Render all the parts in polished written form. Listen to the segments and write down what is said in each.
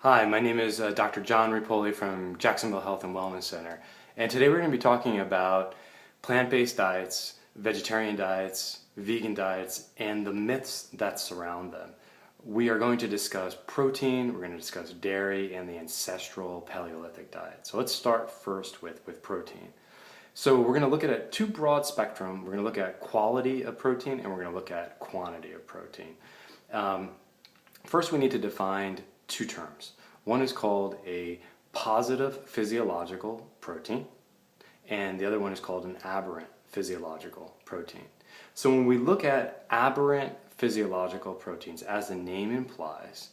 Hi, my name is Dr. Jon Repole from Jacksonville Health and Wellness Center, and today we're going to be talking about plant-based diets, vegetarian diets, vegan diets, and the myths that surround them. We are going to discuss protein, we're going to discuss dairy, and the ancestral Paleolithic diet. So let's start first with protein. So we're going to look at a two broad spectrum. We're going to look at quality of protein, and we're going to look at quantity of protein. First, we need to define two terms. One is called a positive physiological protein, and the other one is called an aberrant physiological protein. So when we look at aberrant physiological proteins, as the name implies,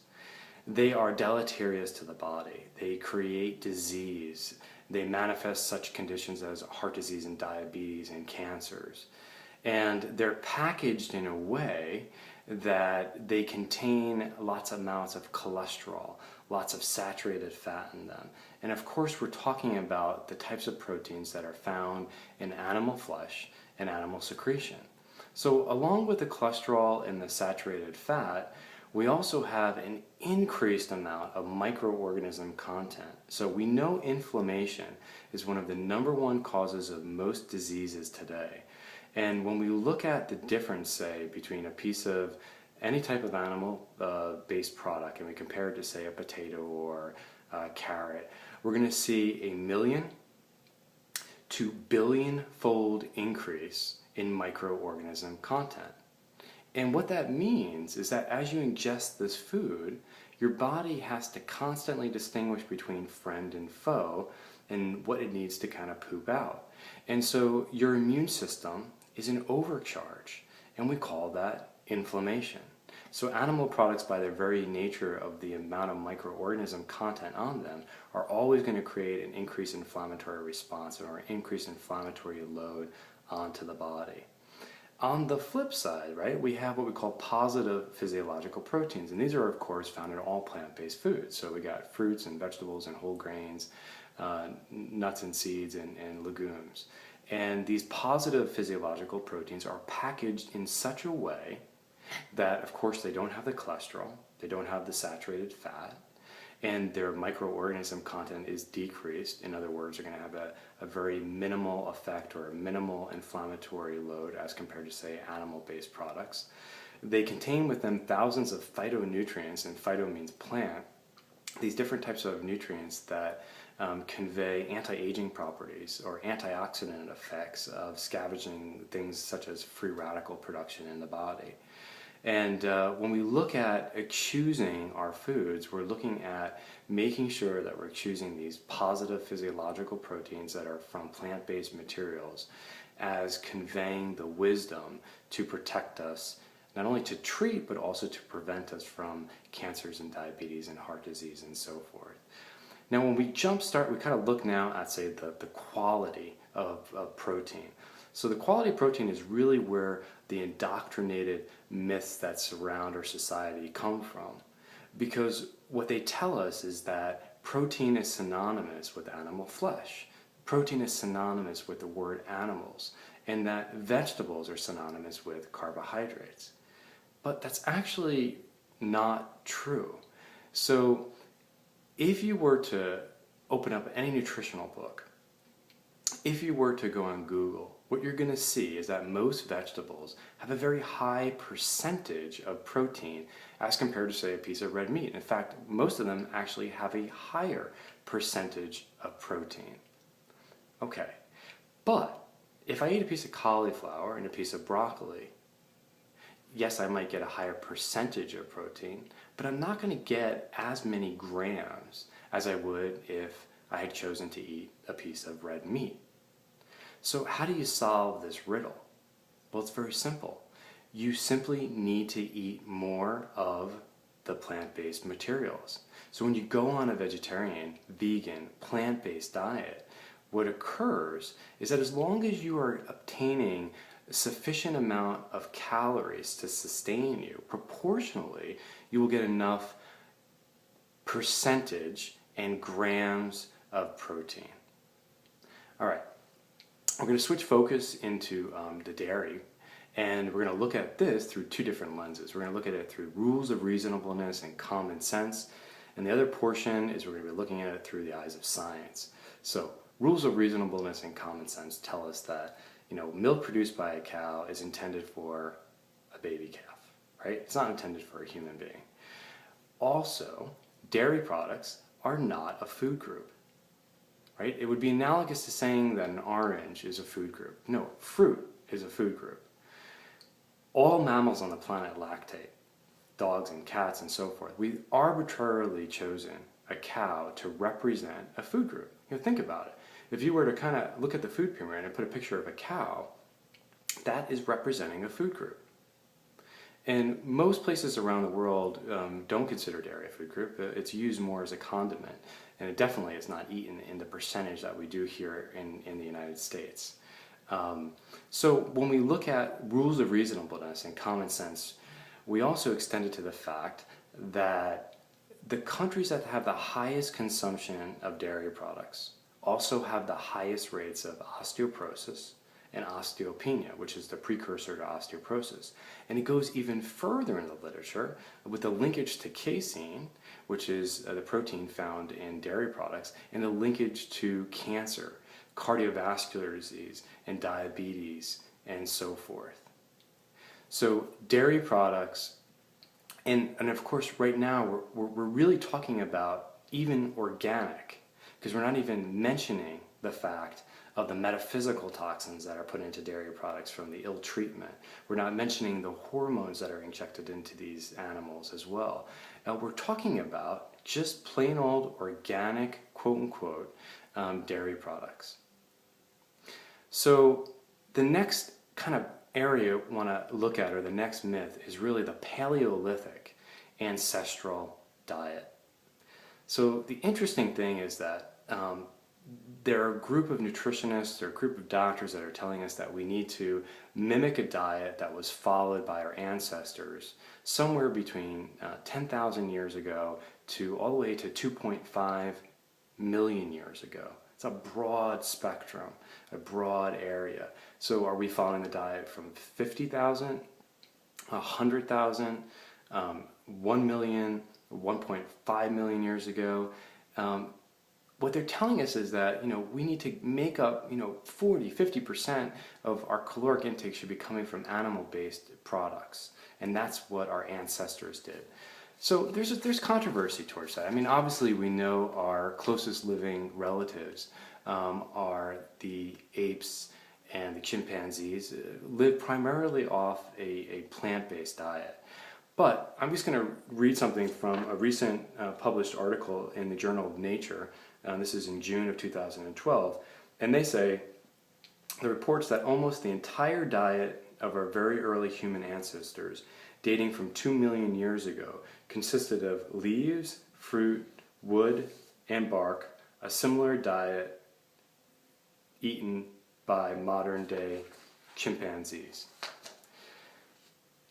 they are deleterious to the body. They create disease. They manifest such conditions as heart disease and diabetes and cancers. And they're packaged in a way that they contain lots of amounts of cholesterol, lots of saturated fat in them. And of course, we're talking about the types of proteins that are found in animal flesh and animal secretion. So along with the cholesterol and the saturated fat, we also have an increased amount of microorganism content. So we know inflammation is one of the #1 causes of most diseases today. And when we look at the difference, say, between a piece of any type of animal-based product and we compare it to, say, a potato or a carrot, we're going to see a 1,000,000 to billion-fold increase in microorganism content. And what that means is that as you ingest this food, your body has to constantly distinguish between friend and foe and what it needs to kind of poop out. And so your immune system is in overcharge, and we call that inflammation. So animal products, by their very nature of the amount of microorganism content on them, are always going to create an increased inflammatory response or an increased inflammatory load onto the body. On the flip side, right, we have what we call positive physiological proteins, and these are of course found in all plant-based foods. So we got fruits and vegetables and whole grains, nuts and seeds and legumes. And these positive physiological proteins are packaged in such a way that, of course, they don't have the cholesterol, they don't have the saturated fat, and their microorganism content is decreased. In other words, they're going to have a very minimal effect or a minimal inflammatory load as compared to, say, animal-based products. They contain with them thousands of phytonutrients, and phyto means plant, these different types of nutrients that convey anti-aging properties or antioxidant effects of scavenging things such as free radical production in the body. And when we look at choosing our foods, we're looking at making sure that we're choosing these positive physiological proteins that are from plant-based materials as conveying the wisdom to protect us, not only to treat, but also to prevent us from cancers and diabetes and heart disease and so forth. Now, when we jumpstart, we kind of look now at, say, the quality of protein. So the quality of protein is really where the indoctrinated myths that surround our society come from. Because what they tell us is that protein is synonymous with animal flesh. Protein is synonymous with the word animals, and that vegetables are synonymous with carbohydrates. But that's actually not true. So if you were to open up any nutritional book, if you were to go on Google, what you're going to see is that most vegetables have a very high percentage of protein as compared to, say, a piece of red meat. In fact, most of them actually have a higher percentage of protein. Okay, but if I eat a piece of cauliflower and a piece of broccoli, yes, I might get a higher percentage of protein, but I'm not going to get as many grams as I would if I had chosen to eat a piece of red meat. So how do you solve this riddle? Well, it's very simple. You simply need to eat more of the plant-based materials. So when you go on a vegetarian, vegan, plant-based diet, what occurs is that as long as you are obtaining a sufficient amount of calories to sustain you, proportionally, you will get enough percentage and grams of protein. All right. We're going to switch focus into the dairy, and we're going to look at this through two different lenses. We're going to look at it through rules of reasonableness and common sense, And the other portion is we're going to be looking at it through the eyes of science. So rules of reasonableness and common sense tell us that, milk produced by a cow is intended for a baby calf, right? It's not intended for a human being. Also, dairy products are not a food group, right? It would be analogous to saying that an orange is a food group. No, fruit is a food group. All mammals on the planet lactate, dogs and cats and so forth. We've arbitrarily chosen a cow to represent a food group. Think about it. If you were to kind of look at the food pyramid and put a picture of a cow, that is representing a food group. And most places around the world don't consider dairy a food group. It's used more as a condiment, and it definitely is not eaten in the percentage that we do here in the United States. So when we look at rules of reasonableness and common sense, we also extend it to the fact that the countries that have the highest consumption of dairy products also have the highest rates of osteoporosis and osteopenia, which is the precursor to osteoporosis. And it goes even further in the literature with the linkage to casein, which is the protein found in dairy products, and the linkage to cancer, cardiovascular disease, and diabetes, and so forth. So dairy products, and of course right now we're really talking about even organic, because we're not even mentioning the fact of the metaphysical toxins that are put into dairy products from the ill treatment. We're not mentioning the hormones that are injected into these animals as well. Now we're talking about just plain old organic, quote unquote, dairy products. So the next kind of area we want to look at, or the next myth, is really the Paleolithic ancestral diet. So the interesting thing is that there are a group of nutritionists or a group of doctors that are telling us that we need to mimic a diet that was followed by our ancestors somewhere between 10,000 years ago to all the way to 2.5 million years ago. It's a broad spectrum, a broad area. So are we following the diet from 50,000, 100,000, 1 million, 1.5 million years ago? What they're telling us is that, we need to make up, 40, 50% of our caloric intake should be coming from animal-based products. And that's what our ancestors did. So there's controversy towards that. I mean, obviously we know our closest living relatives are the apes and the chimpanzees, live primarily off a plant-based diet. But I'm just going to read something from a recent published article in the Journal of Nature. This is in June of 2012. And they say, the reports that almost the entire diet of our very early human ancestors, dating from 2 million years ago, consisted of leaves, fruit, wood, and bark, a similar diet eaten by modern-day chimpanzees.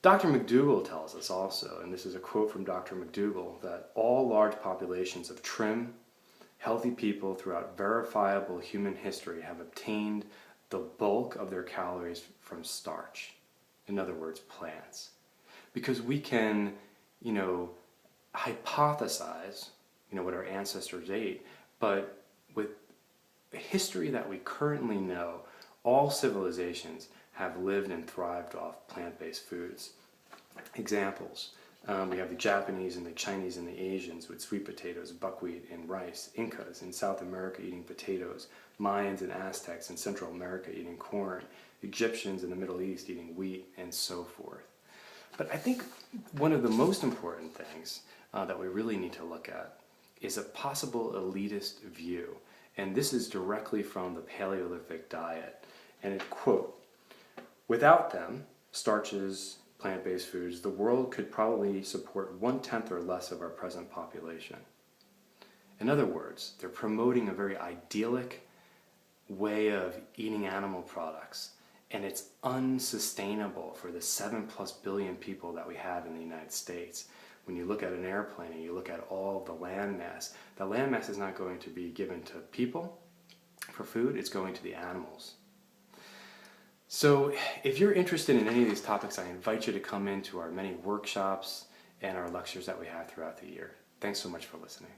Dr. McDougall tells us also, and this is a quote from Dr. McDougall, that all large populations of trim, healthy people throughout verifiable human history have obtained the bulk of their calories from starch. In other words, plants. Because we can, hypothesize, what our ancestors ate, but with the history that we currently know, all civilizations have lived and thrived off plant-based foods. Examples. We have the Japanese and the Chinese and the Asians with sweet potatoes, buckwheat, and rice. Incas in South America eating potatoes. Mayans and Aztecs in Central America eating corn. Egyptians in the Middle East eating wheat, and so forth. But I think one of the most important things that we really need to look at is a possible elitist view. And this is directly from the Paleolithic diet. And it, quote, "Without them, starches, plant-based foods, the world could probably support 1/10 or less of our present population." In other words, they're promoting a very idyllic way of eating animal products, and it's unsustainable for the 7+ billion people that we have in the United States. When you look at an airplane and you look at all the land mass, the land mass is not going to be given to people for food, it's going to the animals. So if you're interested in any of these topics, I invite you to come into our many workshops and our lectures that we have throughout the year. Thanks so much for listening.